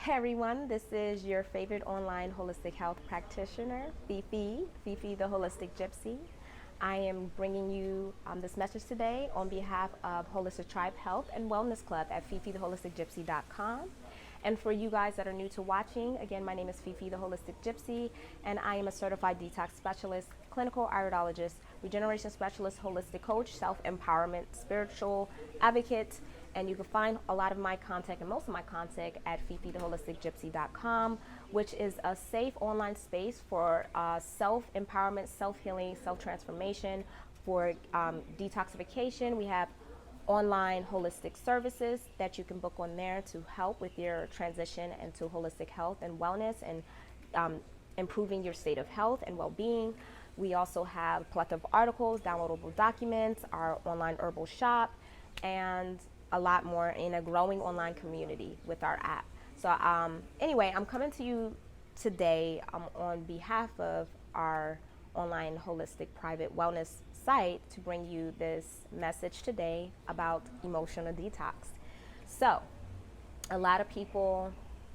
Hey everyone, this is your favorite online holistic health practitioner, FeFe the Holistic Gypsy. I am bringing you this message today on behalf of Holistic Tribe Health and Wellness Club at FeFeTheHolisticGypsy.com. And for you guys that are new to watching, again, my name is FeFe the Holistic Gypsy, and I am a certified detox specialist, clinical iridologist, regeneration specialist, holistic coach, self-empowerment, spiritual advocate. And you can find a lot of my content and most of my content at FeFeTheHolisticGypsy.com, which is a safe online space for self-empowerment, self-healing, self-transformation, for detoxification. We have online holistic services that you can book on there to help with your transition into holistic health and wellness and improving your state of health and well-being. We also have collective articles, downloadable documents, our online herbal shop, and a lot more in a growing online community with our app. So anyway, I'm coming to you today on behalf of our online holistic private wellness site to bring you this message today about emotional detox. So a lot of people,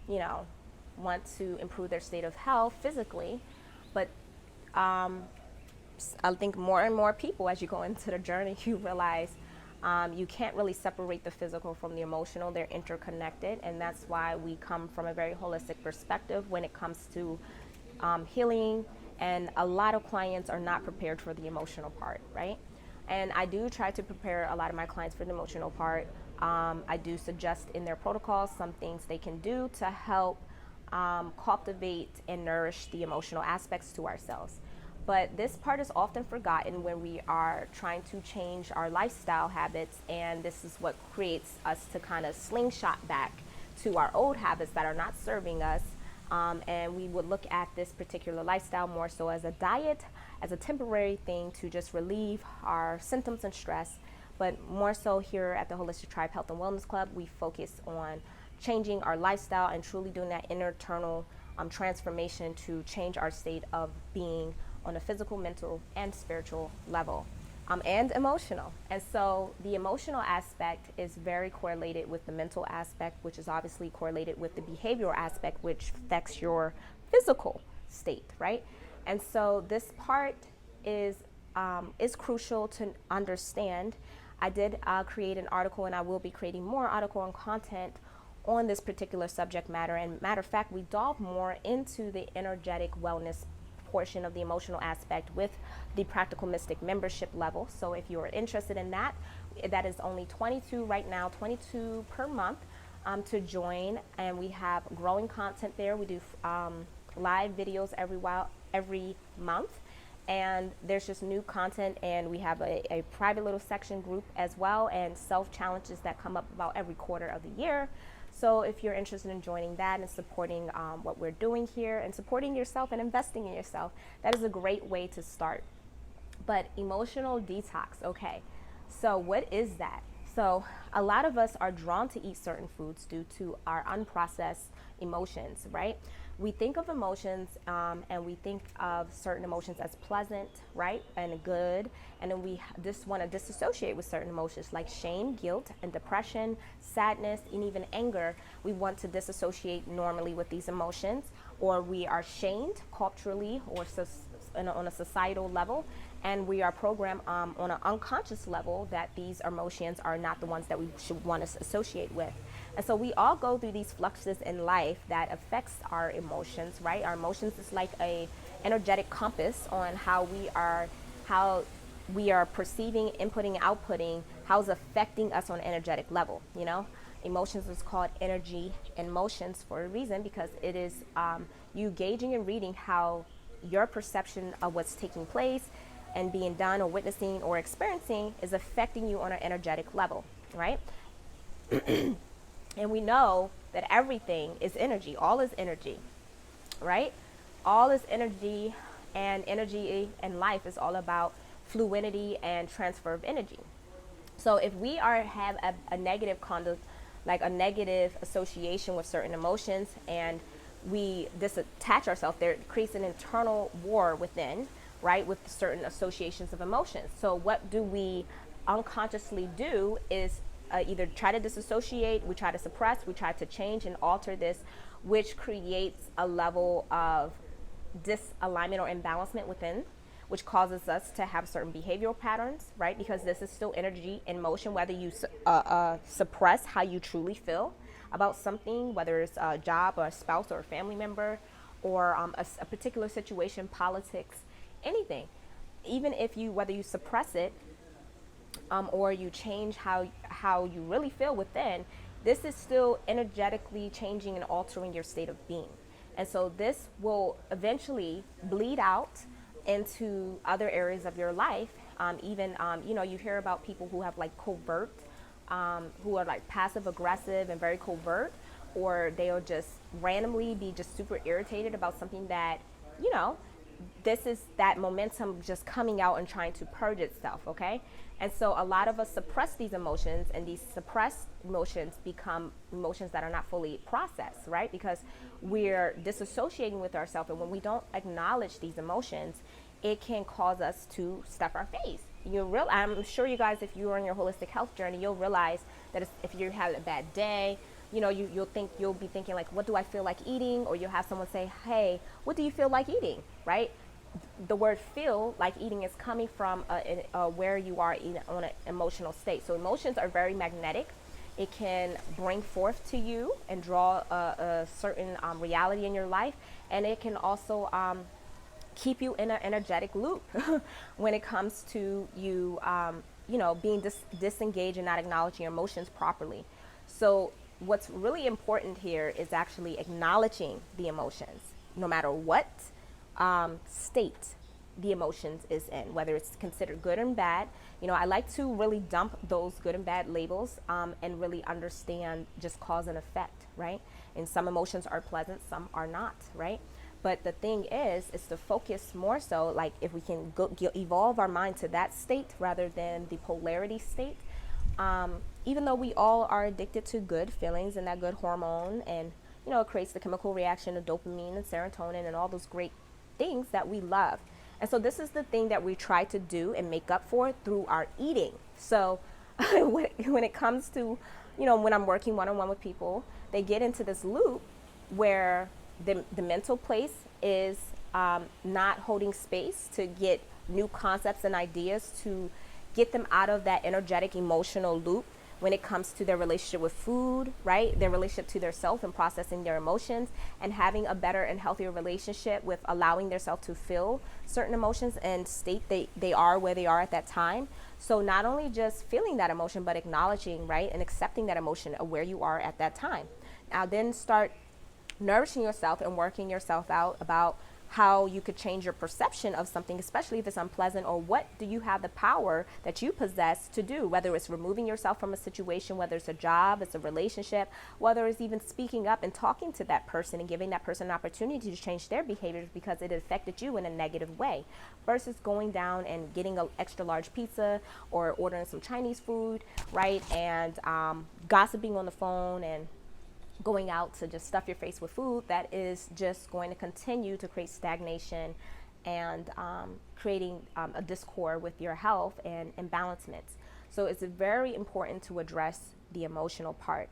want to improve their state of health physically, but I think more and more people, as you go into the journey, you realize you can't really separate the physical from the emotional. They're interconnected, and that's why we come from a very holistic perspective when it comes to healing. And a lot of clients are not prepared for the emotional part, right? And I do try to prepare a lot of my clients for the emotional part. I do suggest in their protocols some things they can do to help cultivate and nourish the emotional aspects to ourselves. But this part is often forgotten when we are trying to change our lifestyle habits, and this is what creates us to kind of slingshot back to our old habits that are not serving us. And we would look at this particular lifestyle more so as a diet, as a temporary thing to just relieve our symptoms and stress. But more so here at the Holistic Tribe Health and Wellness Club, we focus on changing our lifestyle and truly doing that internal transformation to change our state of being on a physical, mental, and spiritual level, and emotional. And so the emotional aspect is very correlated with the mental aspect, which is obviously correlated with the behavioral aspect, which affects your physical state, right? And so this part is crucial to understand. I did create an article, and I will be creating more article and content on this particular subject matter. And matter of fact, we delve more into the energetic wellness portion of the emotional aspect with the Practical Mystic membership level. So if you're interested in that, that is only $22 right now, $22 per month to join. And we have growing content there. We do live videos every month. And there's just new content, and we have a private little section group as well, and self-challenges that come up about every quarter of the year. So if you're interested in joining that and supporting what we're doing here and supporting yourself and investing in yourself, that is a great way to start. But emotional detox, okay. So what is that? So a lot of us are drawn to eat certain foods due to our unprocessed emotions, right? We think of emotions and we think of certain emotions as pleasant, right, and good, and then we just want to disassociate with certain emotions like shame, guilt, and depression, sadness, and even anger. We want to disassociate normally with these emotions, or we are shamed culturally or on a societal level, and we are programmed on an unconscious level that these emotions are not the ones that we should want to associate with. And so we all go through these fluxes in life that affects our emotions, right? Our emotions is like a energetic compass on how we are perceiving, inputting, outputting, how it's affecting us on an energetic level, Emotions is called energy and motions for a reason, because it is you gauging and reading how your perception of what's taking place and being done or witnessing or experiencing is affecting you on an energetic level, right? And we know that everything is energy. All is energy, right? All is energy, and energy and life is all about fluidity and transfer of energy. So if we have a negative conduct, like a negative association with certain emotions, and we disattach ourselves, there creates an internal war within, right, with certain associations of emotions. So what do we unconsciously do is either try to disassociate, we try to suppress, we try to change and alter this, which creates a level of disalignment or imbalancement within, which causes us to have certain behavioral patterns, right? Because this is still energy in motion, whether you suppress how you truly feel about something, whether it's a job or a spouse or a family member, or a particular situation, politics, anything. Even if you, whether you suppress it or you change how you really feel within, this is still energetically changing and altering your state of being. And so this will eventually bleed out into other areas of your life. You hear about people who have like covert, who are like passive aggressive and very covert, or they'll just randomly be just super irritated about something that, this is that momentum just coming out and trying to purge itself, okay? And so a lot of us suppress these emotions, and these suppressed emotions become emotions that are not fully processed, right? Because we're disassociating with ourselves, and when we don't acknowledge these emotions, it can cause us to stuff our face. I'm sure you guys, if you're on your holistic health journey, you'll realize that if you have a bad day, you'll be thinking like, what do I feel like eating? Or you'll have someone say, hey, what do you feel like eating, right? The word feel like eating is coming from where you are on an emotional state. So emotions are very magnetic. It can bring forth to you and draw a certain reality in your life. And it can also keep you in an energetic loop when it comes to you, being disengaged and not acknowledging your emotions properly. So what's really important here is actually acknowledging the emotions, no matter what state the emotions is in, whether it's considered good and bad. I like to really dump those good and bad labels and really understand just cause and effect, right? And some emotions are pleasant, some are not, right? But the thing is to focus more so, like if we can evolve our mind to that state rather than the polarity state. Even though we all are addicted to good feelings and that good hormone, and it creates the chemical reaction of dopamine and serotonin and all those great things that we love. And so this is the thing that we try to do and make up for through our eating. So when it comes to, when I'm working one-on-one with people, they get into this loop where the mental place is not holding space to get new concepts and ideas to get them out of that energetic emotional loop when it comes to their relationship with food, right? Their relationship to their self and processing their emotions, and having a better and healthier relationship with allowing their self to feel certain emotions and state they are where they are at that time. So not only just feeling that emotion, but acknowledging, right, and accepting that emotion of where you are at that time. Now then start nourishing yourself and working yourself out about how you could change your perception of something, especially if it's unpleasant, or what do you have the power that you possess to do, whether it's removing yourself from a situation, whether it's a job, it's a relationship, whether it's even speaking up and talking to that person and giving that person an opportunity to change their behaviors because it affected you in a negative way, versus going down and getting an extra large pizza or ordering some Chinese food, right, and gossiping on the phone and going out to just stuff your face with food. That is just going to continue to create stagnation and creating a discord with your health and imbalancements. So it's very important to address the emotional part.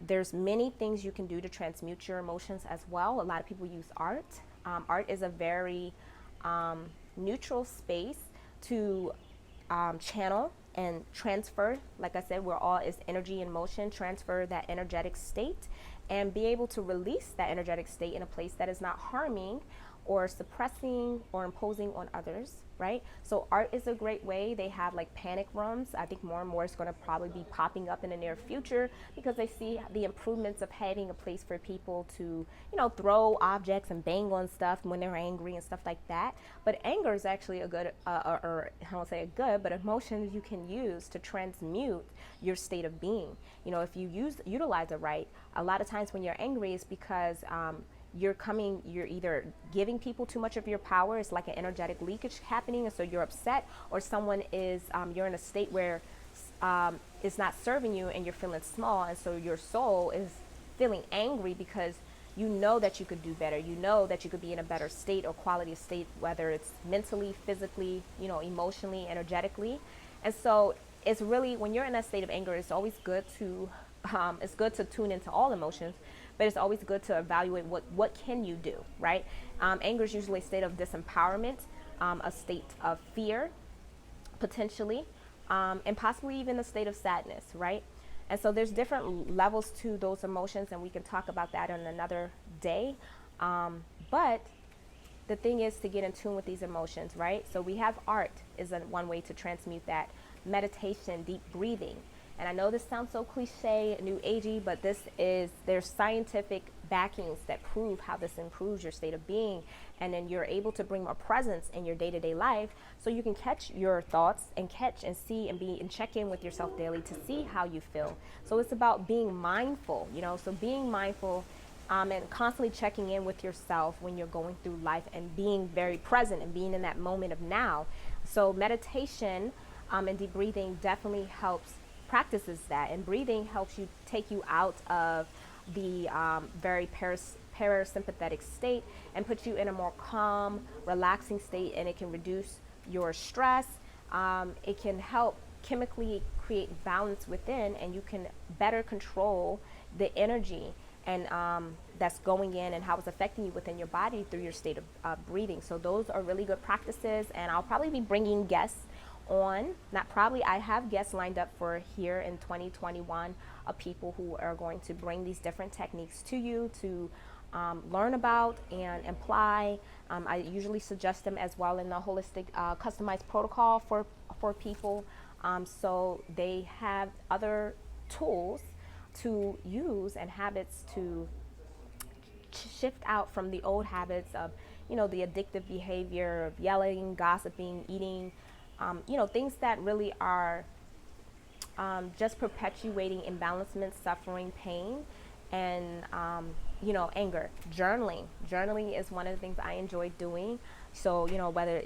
There's many things you can do to transmute your emotions as well. A lot of people use art. Art is a very neutral space to channel and transfer, like I said, we're all is energy in motion, transfer that energetic state and be able to release that energetic state in a place that is not harming or suppressing or imposing on others, right? So art is a great way. They have like panic rooms. I think more and more is going to probably be popping up in the near future because they see the improvements of having a place for people to, throw objects and bang on stuff when they're angry and stuff like that. But anger is actually a good, or I won't say a good, but emotion you can use to transmute your state of being. If you utilize it right, a lot of times when you're angry is because you're either giving people too much of your power. It's like an energetic leakage happening, and so you're upset, or someone is, you're in a state where it's not serving you and you're feeling small, and so your soul is feeling angry because you know that you could do better. You know that you could be in a better state or quality of state, whether it's mentally, physically, emotionally, energetically. And so it's really, when you're in a state of anger, it's always good to tune into all emotions, but it's always good to evaluate what can you do, right? Anger is usually a state of disempowerment, a state of fear, potentially, and possibly even a state of sadness, right? And so there's different levels to those emotions, and we can talk about that on another day. But the thing is to get in tune with these emotions, right? So we have art is one way to transmute that, meditation, deep breathing. And I know this sounds so cliche, new agey, but there's scientific backings that prove how this improves your state of being. And then you're able to bring more presence in your day-to-day life, so you can catch your thoughts and catch and see and check in with yourself daily to see how you feel. So it's about being mindful, so being mindful, and constantly checking in with yourself when you're going through life, and being very present and being in that moment of now. So meditation and deep breathing definitely practices that, and breathing helps you take you out of the very parasympathetic state and put you in a more calm, relaxing state, and it can reduce your stress. It can help chemically create balance within, and you can better control the energy and that's going in and how it's affecting you within your body through your state of breathing. So those are really good practices, and I'll probably be bringing guests on, not probably, I have guests lined up for here in 2021 of people who are going to bring these different techniques to you to learn about and apply. I usually suggest them as well in the holistic customized protocol for people, so they have other tools to use and habits to shift out from the old habits of, the addictive behavior of yelling, gossiping, eating, things that really are just perpetuating imbalancement, suffering, pain, and, anger. Journaling is one of the things I enjoy doing. So, whether,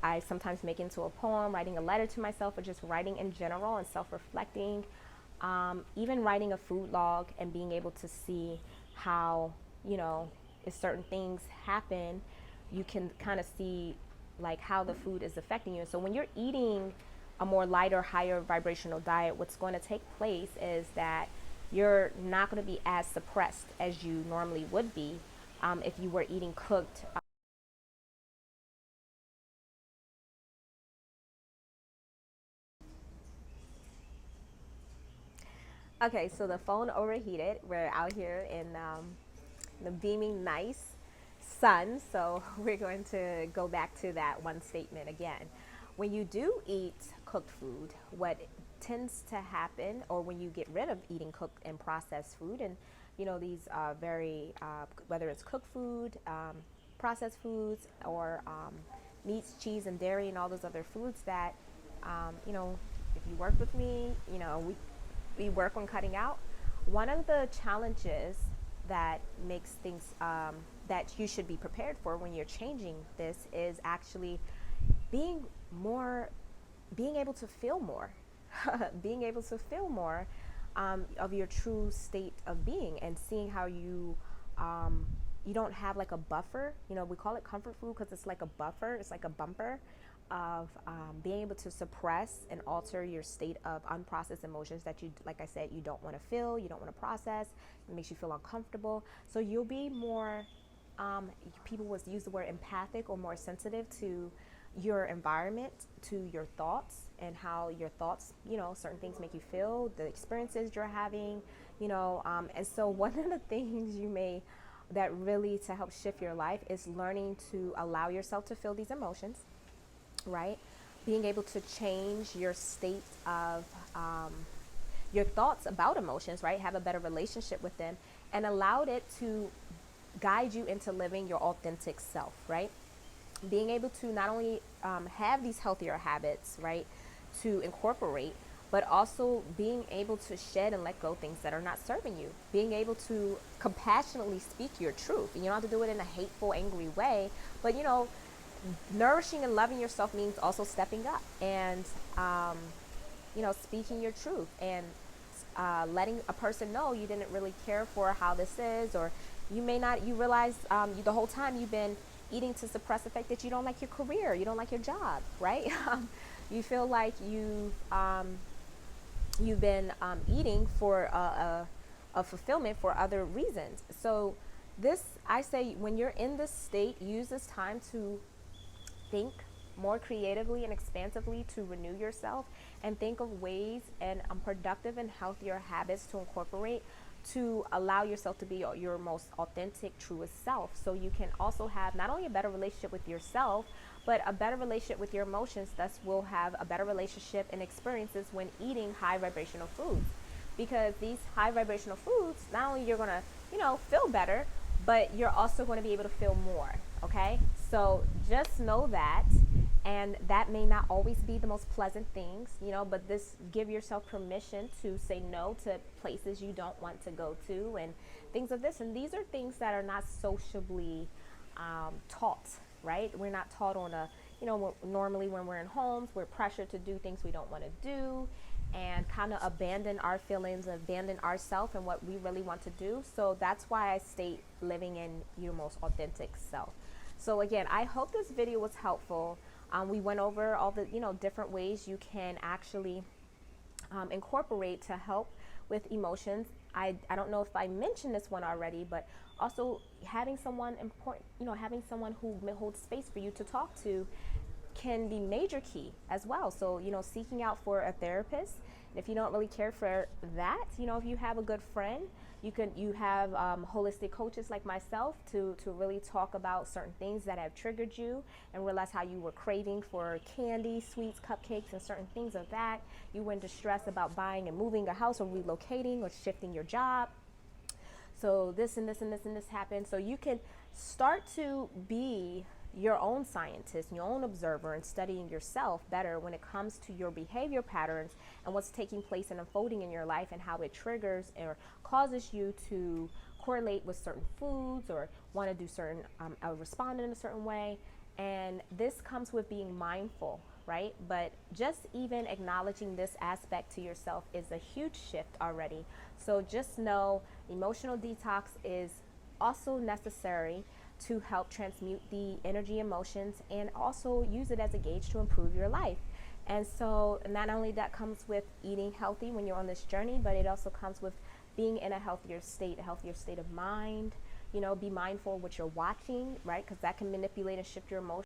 I sometimes make into a poem, writing a letter to myself, or just writing in general and self-reflecting. Even writing a food log and being able to see how, if certain things happen, you can kind of see like how the food is affecting you. So when you're eating a more lighter, higher vibrational diet, what's going to take place is that you're not going to be as suppressed as you normally would be if you were eating cooked. Okay, so the phone overheated. We're out here in the beaming nice sun, so we're going to go back to that one statement again. When you do eat cooked food, what tends to happen, or when you get rid of eating cooked and processed food, and these very whether it's cooked food, processed foods, or meats, cheese, and dairy, and all those other foods that if you work with me, we work on cutting out. One of the challenges that makes things that you should be prepared for when you're changing this is actually being able to feel more, being able to feel more of your true state of being, and seeing how you don't have like a buffer. We call it comfort food because it's like a buffer. It's like a bumper of being able to suppress and alter your state of unprocessed emotions that you, like I said, you don't want to feel, you don't want to process. It makes you feel uncomfortable. So you'll be more, people would use the word empathic, or more sensitive to your environment, to your thoughts, and how your thoughts, certain things make you feel, the experiences you're having, and so one of the things that really to help shift your life is learning to allow yourself to feel these emotions, right? Being able to change your state of your thoughts about emotions, right? Have a better relationship with them, and allowed it to guide you into living your authentic self, right? Being able to not only have these healthier habits, right, to incorporate, but also being able to shed and let go things that are not serving you. Being able to compassionately speak your truth. You don't have to do it in a hateful, angry way, but nourishing and loving yourself means also stepping up and, speaking your truth, and letting a person know you didn't really care for how this is, or you realize the whole time you've been eating to suppress the fact that you don't like your career, you don't like your job, right? You feel like you've been eating for a fulfillment for other reasons. So this, I say, when you're in this state, use this time to think more creatively and expansively, to renew yourself and think of ways and productive and healthier habits to incorporate to allow yourself to be your most authentic, truest self. So you can also have not only a better relationship with yourself, but a better relationship with your emotions. Thus, will have a better relationship and experiences when eating high vibrational foods. Because these high vibrational foods, not only you're gonna, feel better, but you're also going to be able to feel more. Okay, so just know that. And that may not always be the most pleasant things, but this, give yourself permission to say no to places you don't want to go to and things of this. And these are things that are not sociably taught, right? We're not taught on a, normally when we're in homes, we're pressured to do things we don't want to do and kind of abandon our feelings, abandon ourselves and what we really want to do. So that's why I state living in your most authentic self. So again, I hope this video was helpful. We went over all the different ways you can actually incorporate to help with emotions. I don't know if I mentioned this one already, but also having someone important, having someone who holds space for you to talk to can be major key as well. So, seeking out for a therapist. And if you don't really care for that, if you have a good friend, you have holistic coaches like myself to really talk about certain things that have triggered you and realize how you were craving for candy, sweets, cupcakes, and certain things of that. You were in distress about buying and moving a house or relocating or shifting your job. So this and this and this and this happened. So you can start to be your own scientist, your own observer, and studying yourself better when it comes to your behavior patterns and what's taking place and unfolding in your life and how it triggers or causes you to correlate with certain foods or want to do certain, respond in a certain way. And this comes with being mindful, right? But just even acknowledging this aspect to yourself is a huge shift already. So just know emotional detox is also necessary to help transmute the energy, emotions, and also use it as a gauge to improve your life. And so not only that comes with eating healthy when you're on this journey, but it also comes with being in a healthier state of mind. Be mindful of what you're watching, right? Because that can manipulate and shift your emotions.